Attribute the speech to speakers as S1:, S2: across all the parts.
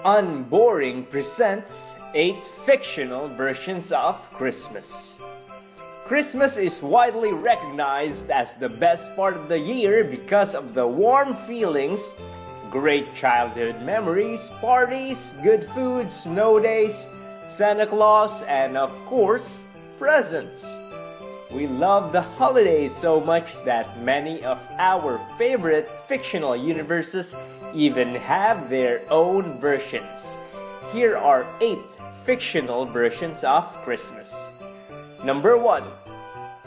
S1: UnBoring presents 8 fictional versions of Christmas. Christmas is widely recognized as the best part of the year because of the warm feelings, great childhood memories, parties, good food, snow days, Santa Claus, and of course, presents. We love the holidays so much that many of our favorite fictional universes even have their own versions. Here are 8 fictional versions of Christmas. Number 1.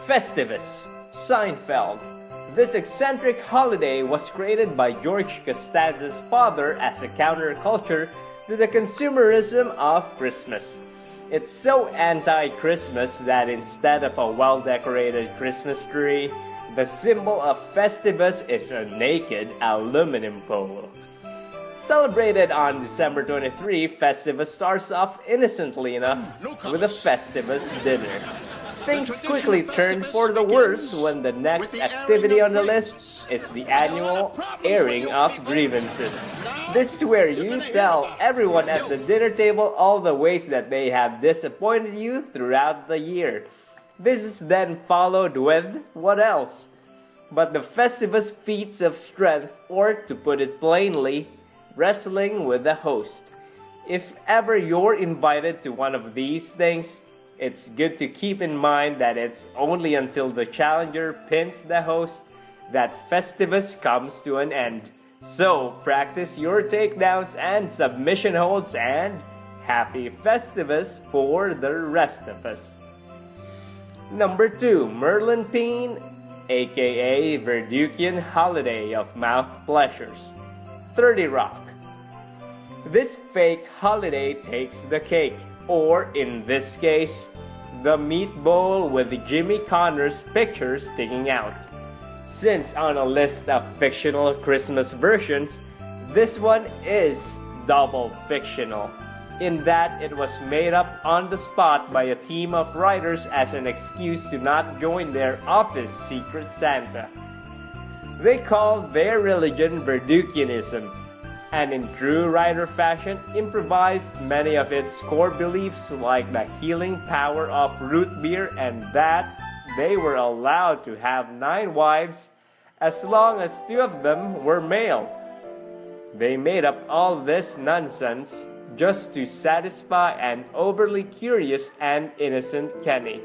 S1: Festivus, Seinfeld. This eccentric holiday was created by George Costanza's father as a counterculture to the consumerism of Christmas. It's so anti-Christmas that instead of a well-decorated Christmas tree, the symbol of Festivus is a naked aluminum pole. Celebrated on December 23, Festivus starts off innocently enough with a Festivus dinner. Things quickly turn for the worse when the next activity on the list is the annual airing of grievances. This is where you tell everyone at the dinner table all the ways that they have disappointed you throughout the year. This is then followed with what else? But the Festivus feats of strength, or to put it plainly, wrestling with the host. If ever you're invited to one of these things, it's good to keep in mind that it's only until the challenger pins the host that Festivus comes to an end. So practice your takedowns and submission holds, and happy Festivus for the rest of us. Number 2. Merlin Peen, aka Verdukian Holiday of Mouth Pleasures. 30 Rock. This fake holiday takes the cake, or in this case, the meat bowl with Jimmy Connor's picture sticking out. Since on a list of fictional Christmas versions, this one is double fictional, in that it was made up on the spot by a team of writers as an excuse to not join their office Secret Santa. They called their religion Verdukianism, and in true writer fashion, improvised many of its core beliefs like the healing power of root beer and that they were allowed to have 9 wives as long as 2 of them were male. They made up all this nonsense just to satisfy an overly curious and innocent Kenny,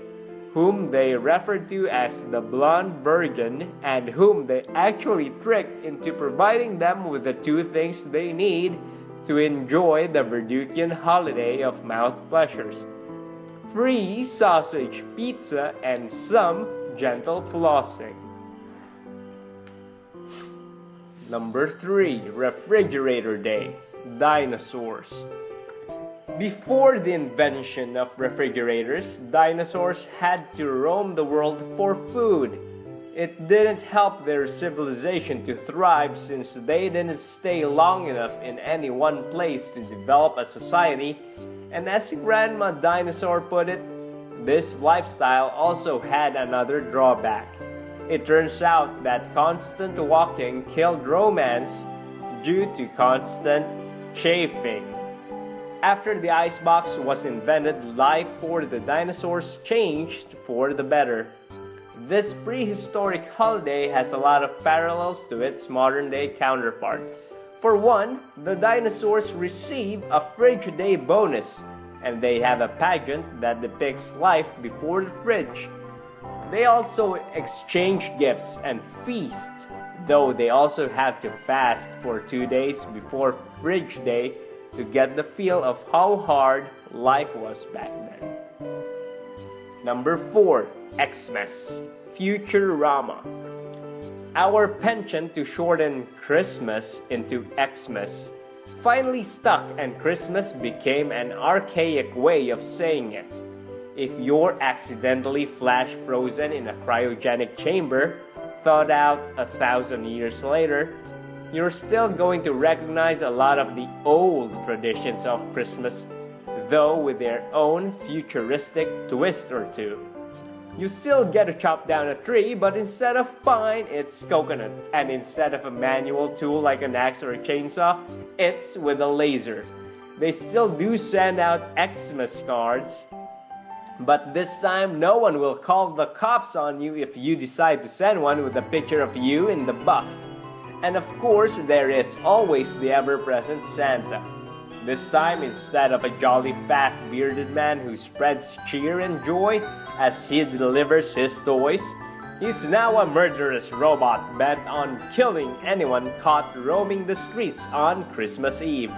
S1: whom they referred to as the blonde virgin, and whom they actually tricked into providing them with the 2 things they need to enjoy the Verdukian holiday of mouth pleasures: free sausage pizza and some gentle flossing. Number 3. Refrigerator Day, Dinosaurs. Before the invention of refrigerators, dinosaurs had to roam the world for food. It didn't help their civilization to thrive since they didn't stay long enough in any one place to develop a society, and as Grandma Dinosaur put it, this lifestyle also had another drawback. It turns out that constant walking killed romance due to constant chafing. After the icebox was invented, life for the dinosaurs changed for the better. This prehistoric holiday has a lot of parallels to its modern-day counterpart. For one, the dinosaurs receive a fridge day bonus, and they have a pageant that depicts life before the fridge. They also exchange gifts and feast, though they also have to fast for 2 days before fridge day to get the feel of how hard life was back then. Number 4. Xmas Futurama. Our penchant to shorten Christmas into Xmas finally stuck, and Christmas became an archaic way of saying it. If you're accidentally flash frozen in a cryogenic chamber, thawed out 1,000 years later, you're still going to recognize a lot of the old traditions of Christmas, though with their own futuristic twist or two. You still get to chop down a tree, but instead of pine, it's coconut. And instead of a manual tool like an axe or a chainsaw, it's with a laser. They still do send out Xmas cards, but this time no one will call the cops on you if you decide to send one with a picture of you in the buff. And of course, there is always the ever-present Santa. This time, instead of a jolly fat bearded man who spreads cheer and joy as he delivers his toys, he's now a murderous robot bent on killing anyone caught roaming the streets on Christmas Eve.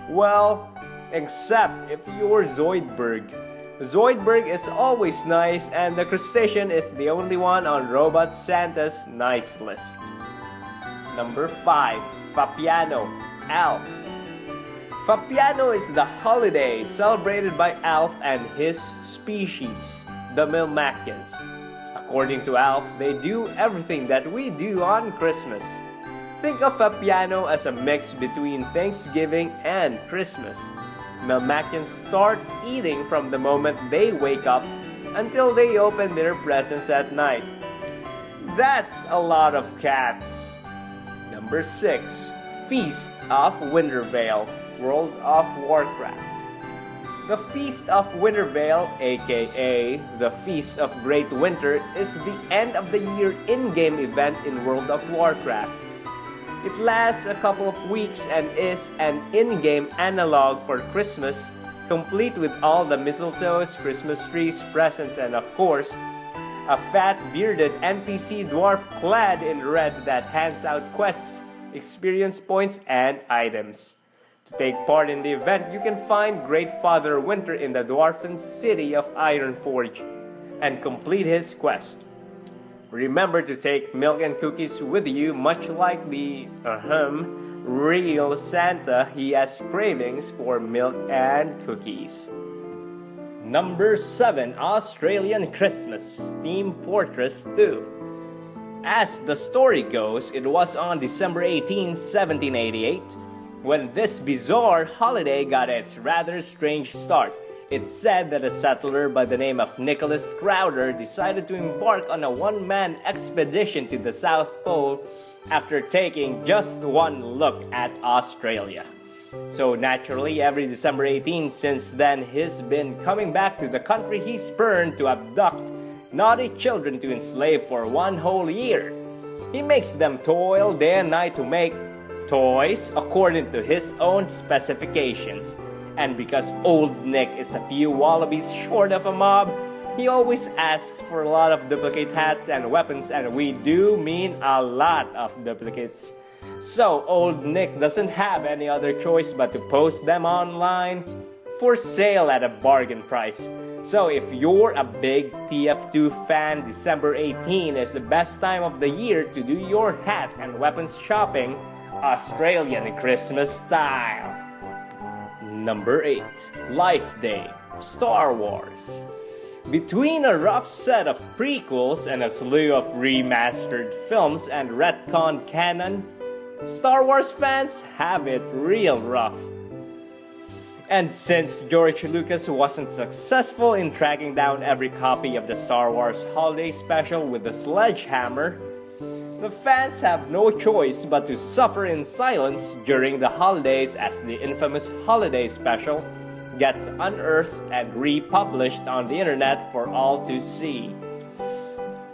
S1: Well, except if you're Zoidberg. Zoidberg is always nice, and the crustacean is the only one on Robot Santa's nice list. Number 5. Fapiano, Elf. Fapiano is the holiday celebrated by Elf and his species, the Milmacians. According to Elf, they do everything that we do on Christmas. Think of Fapiano as a mix between Thanksgiving and Christmas. Milmacians start eating from the moment they wake up until they open their presents at night. That's a lot of cats. Number 6. Feast of Winterveil, World of Warcraft. The Feast of Winterveil, aka the Feast of Great Winter, is the end of the year in-game event in World of Warcraft. It lasts a couple of weeks and is an in-game analog for Christmas, complete with all the mistletoes, Christmas trees, presents, and of course, a fat bearded NPC dwarf clad in red that hands out quests, experience points, and items. To take part in the event, you can find Great Father Winter in the dwarven city of Ironforge and complete his quest. Remember to take milk and cookies with you, much like the real Santa. He has cravings for milk and cookies. Number 7. Australian Christmas, Team Fortress 2. As the story goes, it was on December 18, 1788, when this bizarre holiday got its rather strange start. It's said that a settler by the name of Nicholas Crowder decided to embark on a one-man expedition to the South Pole after taking just one look at Australia. So naturally, every December 18 since then, he's been coming back to the country he spurned to abduct naughty children to enslave for one whole year. He makes them toil day and night to make toys according to his own specifications. And because Old Nick is a few wallabies short of a mob, he always asks for a lot of duplicate hats and weapons, and we do mean a lot of duplicates. So Old Nick doesn't have any other choice but to post them online for sale at a bargain price. So if you're a big TF2 fan, December 18 is the best time of the year to do your hat and weapons shopping Australian Christmas style. Number 8. Life Day, Star Wars. Between a rough set of prequels and a slew of remastered films and retcon canon, Star Wars fans have it real rough. And since George Lucas wasn't successful in tracking down every copy of the Star Wars Holiday Special with a sledgehammer, the fans have no choice but to suffer in silence during the holidays as the infamous Holiday Special gets unearthed and republished on the internet for all to see.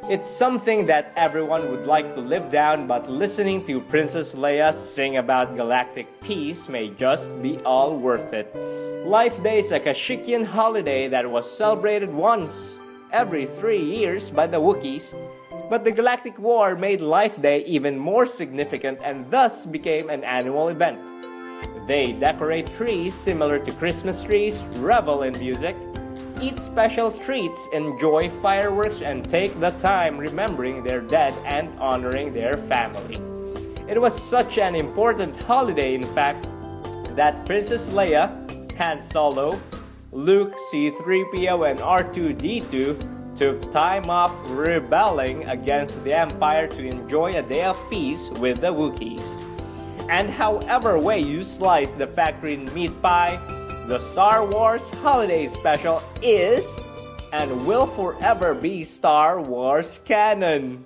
S1: It's something that everyone would like to live down, but listening to Princess Leia sing about galactic peace may just be all worth it. Life Day is a Kashyyykian holiday that was celebrated once every 3 years by the Wookiees, but the Galactic War made Life Day even more significant and thus became an annual event. They decorate trees similar to Christmas trees, revel in music, eat special treats, enjoy fireworks, and take the time remembering their dead and honoring their family. It was such an important holiday, in fact, that Princess Leia, Han Solo, Luke, C-3PO, and R2-D2 took time off rebelling against the Empire to enjoy a day of peace with the Wookiees. And however way you slice the factory meat pie, the Star Wars Holiday Special is and will forever be Star Wars canon.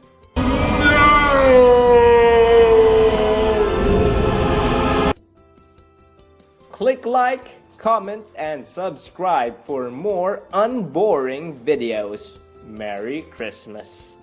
S1: Click like, comment, and subscribe for more unboring videos. Merry Christmas!